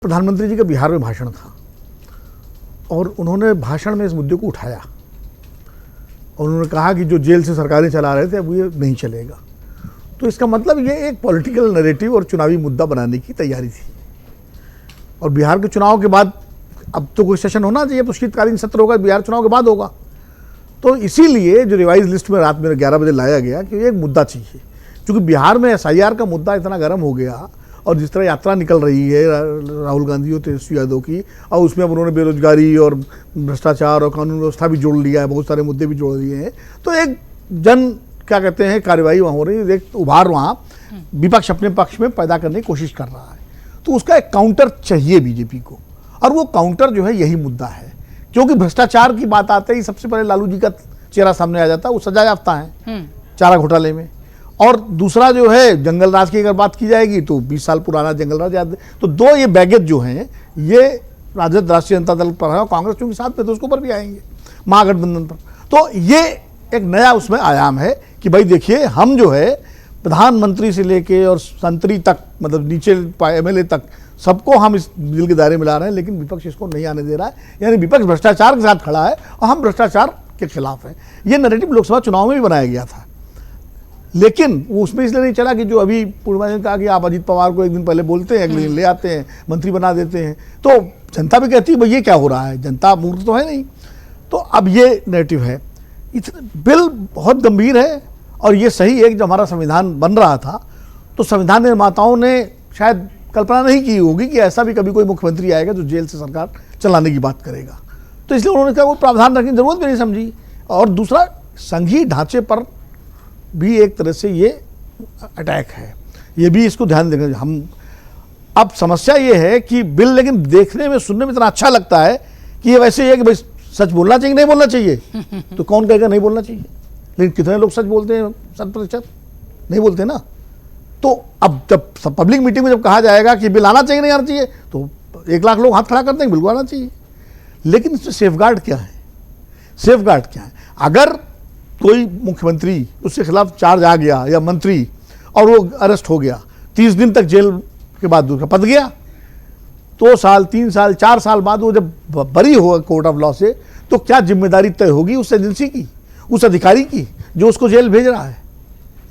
प्रधानमंत्री जी का बिहार में भाषण था और उन्होंने भाषण में इस मुद्दे को उठाया और उन्होंने कहा कि जो जेल से सरकारें चला रहे थे अब ये नहीं चलेगा। तो इसका मतलब ये एक पॉलिटिकल नैरेटिव और चुनावी मुद्दा बनाने की तैयारी थी। और बिहार के चुनाव के बाद अब तो कोई सेशन होना चाहिए, तो शीतकालीन सत्र होगा, बिहार चुनाव के बाद होगा। तो इसीलिए जो रिवाइज लिस्ट में रात में 11 बजे लाया गया कि एक मुद्दा चाहिए, क्योंकि बिहार में SIR का मुद्दा इतना गर्म हो गया और जिस तरह यात्रा निकल रही है राहुल गांधी और तेजस्वी यादव की, और उसमें अब उन्होंने बेरोजगारी और भ्रष्टाचार और कानून व्यवस्था भी जोड़ लिया है, बहुत सारे मुद्दे भी जोड़ लिए हैं। तो एक क्या कहते हैं कार्रवाई वहाँ हो रही है, एक उभार वहाँ विपक्ष अपने पक्ष में पैदा करने की कोशिश कर रहा है। तो उसका एक काउंटर चाहिए बीजेपी को, और वो काउंटर जो है यही मुद्दा है। क्योंकि भ्रष्टाचार की बात आते ही सबसे पहले लालू जी का चेहरा सामने आ जाता है, वो सजा याफ्ता है चारा घोटाले में। और दूसरा जो है जंगल राज की अगर बात की जाएगी तो 20 साल पुराना जंगल राज याद है। तो दो ये बैगेज जो हैं ये राजद राष्ट्रीय जनता दल पर है और कांग्रेस चूंकि साथ में तो उसके ऊपर भी आएंगे महागठबंधन पर। तो ये एक नया उसमें आयाम है कि भाई देखिए हम जो है प्रधानमंत्री से लेके और संतरी तक, मतलब नीचे MLA तक सबको हम इस बिल के दायरे में ला रहे हैं, लेकिन विपक्ष इसको नहीं आने दे रहा है। यानी विपक्ष भ्रष्टाचार के साथ खड़ा है और हम भ्रष्टाचार के खिलाफ हैं। ये नैरेटिव लोकसभा चुनाव में भी बनाया गया था, लेकिन वो उसमें इसलिए नहीं चला कि जो अभी पूर्णिमा ने कहा कि आप अजीत पवार को एक दिन पहले बोलते हैं, अगले दिन ले आते हैं, मंत्री बना देते हैं। तो जनता भी कहती है भाई ये क्या हो रहा है, जनता मूर्ख तो है नहीं। तो अब ये नैरेटिव है। बिल बहुत गंभीर है और ये सही है कि जब हमारा संविधान बन रहा था तो संविधान निर्माताओं ने शायद कल्पना नहीं की होगी कि ऐसा भी कभी कोई मुख्यमंत्री आएगा जो जेल से सरकार चलाने की बात करेगा। तो इसलिए उन्होंने कहा वो प्रावधान रखने की जरूरत भी नहीं समझी। और दूसरा, संघीय ढांचे पर भी एक तरह से ये अटैक है, ये भी इसको ध्यान देना। हम अब समस्या ये है कि बिल लेकिन देखने में सुनने में इतना अच्छा लगता है कि ये वैसे ही है कि भाई सच बोलना चाहिए नहीं बोलना चाहिए, तो कौन कहेगा नहीं बोलना चाहिए, लेकिन कितने लोग सच बोलते हैं? 100% नहीं बोलते ना। तो अब जब पब्लिक मीटिंग में जब कहा जाएगा कि बिल आना चाहिए नहीं आना चाहिए, तो 1 लाख लोग हाथ खड़ा करते हैं बिल्कुल आना चाहिए। लेकिन इसमें सेफगार्ड क्या है? सेफगार्ड क्या है? अगर कोई मुख्यमंत्री उसके खिलाफ चार्ज आ गया या मंत्री और वो अरेस्ट हो गया, 30 दिन तक जेल के बाद दूर का पद गया, 2 साल 3 साल 4 साल बाद वो जब बरी होगा कोर्ट ऑफ लॉ से, तो क्या जिम्मेदारी तय होगी उस एजेंसी की, उस अधिकारी की जो उसको जेल भेज रहा है?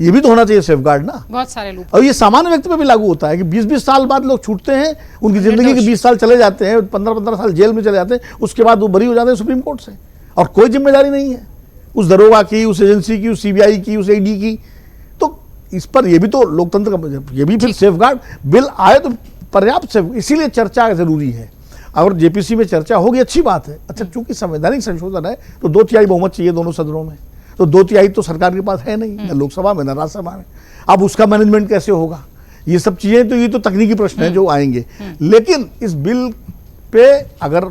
ये भी तो होना चाहिए सेफगार्ड ना। बहुत सारे लोग, और ये सामान्य व्यक्ति पे भी लागू होता है कि 20-20 साल बाद लोग छूटते हैं, उनकी जिंदगी के 20 साल चले जाते हैं, 15-15 साल जेल में चले जाते हैं, उसके बाद वो बरी हो जाते हैं सुप्रीम कोर्ट से, और कोई जिम्मेदारी नहीं है उस दरोगा की, उस एजेंसी की, उस CBI की, उस ED की। तो इस पर ये भी तो लोकतंत्र का, ये भी फिर सेफगार्ड बिल आए तो पर्याप्त से, इसीलिए चर्चा जरूरी है। और JPC में चर्चा होगी, अच्छी बात है। अच्छा, चूंकि संवैधानिक संशोधन है तो 2/3 बहुमत चाहिए दोनों सदनों में, तो 2/3 तो सरकार के पास है नहीं, न लोकसभा में न राज्यसभा में। अब उसका मैनेजमेंट कैसे होगा, ये सब चीजें तो ये तो तकनीकी प्रश्न है जो आएंगे। लेकिन इस बिल पे अगर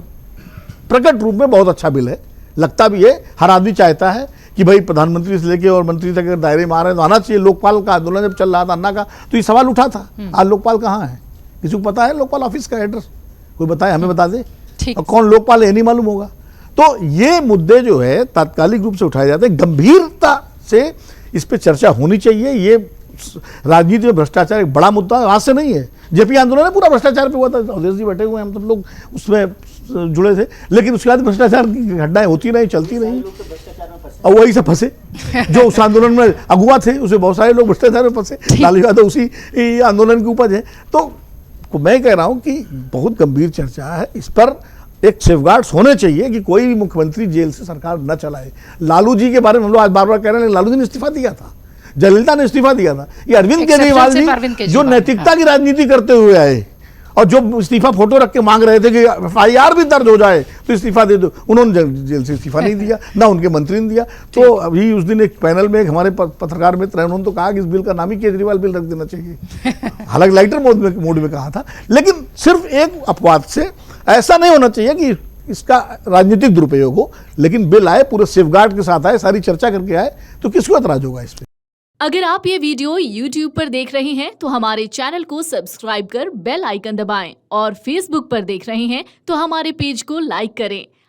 प्रकट रूप में बहुत अच्छा बिल है, लगता भी है, हर आदमी चाहता है कि भाई प्रधानमंत्री से लेके और मंत्री तक अगर दायरे में आ रहे हैं तो आना चाहिए। लोकपाल का आंदोलन जब चल रहा था अन्ना का, तो ये सवाल उठा था, आज लोकपाल कहाँ है? किसी को पता है लोकपाल ऑफिस का एड्रेस? कोई बताए, हमें बता दे। और कौन लोकपाल है नहीं मालूम होगा। तो ये मुद्दे जो है तात्कालिक रूप से उठाए जाते हैं, गंभीरता से इस पर चर्चा होनी चाहिए। ये राजनीति में भ्रष्टाचार एक बड़ा मुद्दा आज से नहीं है। JP आंदोलन में पूरा भ्रष्टाचार पे हुआ था, अवधेश जी बैठे हुए हैं, हम सब लोग उसमें जुड़े थे, लेकिन उसके बाद भ्रष्टाचार की घटनाएं होती नहीं, चलती नहीं, और वही से फंसे जो उस आंदोलन में अगुआ थे, उसे बहुत सारे लोग भ्रष्टाचार में फंसे। लालू यादव उसी आंदोलन की उपज है। तो मैं कह रहा हूं कि बहुत गंभीर चर्चा है, इस पर एक सेफगार्ड्स होने चाहिए कि कोई भी मुख्यमंत्री जेल से सरकार न चलाए। लालू जी के बारे में हम लोग आज बार बार कह रहे हैं, लालू जी ने इस्तीफा दिया था, जयललिता ने इस्तीफा दिया था, ये अरविंद केजरीवाल जी जो नैतिकता की राजनीति करते हुए आए और जो इस्तीफा फोटो रख के मांग रहे थे कि FIR भी दर्ज हो जाए तो इस्तीफा दे दो, उन्होंने जेल से इस्तीफा नहीं दिया, ना उनके मंत्री ने दिया। तो अभी उस दिन एक पैनल में एक हमारे पत्रकार मित्र हैं, उन्होंने तो कहा कि इस बिल का नाम ही केजरीवाल बिल रख देना चाहिए, हालांकि लाइटर मोड में कहा था। लेकिन सिर्फ एक अपवाद से ऐसा नहीं होना चाहिए कि इसका राजनीतिक दुरुपयोग हो, लेकिन बिल आए पूरे सेफगार्ड के साथ आए, सारी चर्चा करके आए, तो किसको ऐतराज होगा इस पर? अगर आप ये वीडियो YouTube पर देख रहे हैं तो हमारे चैनल को सब्सक्राइब कर बेल आइकन दबाएं, और Facebook पर देख रहे हैं तो हमारे पेज को लाइक करें।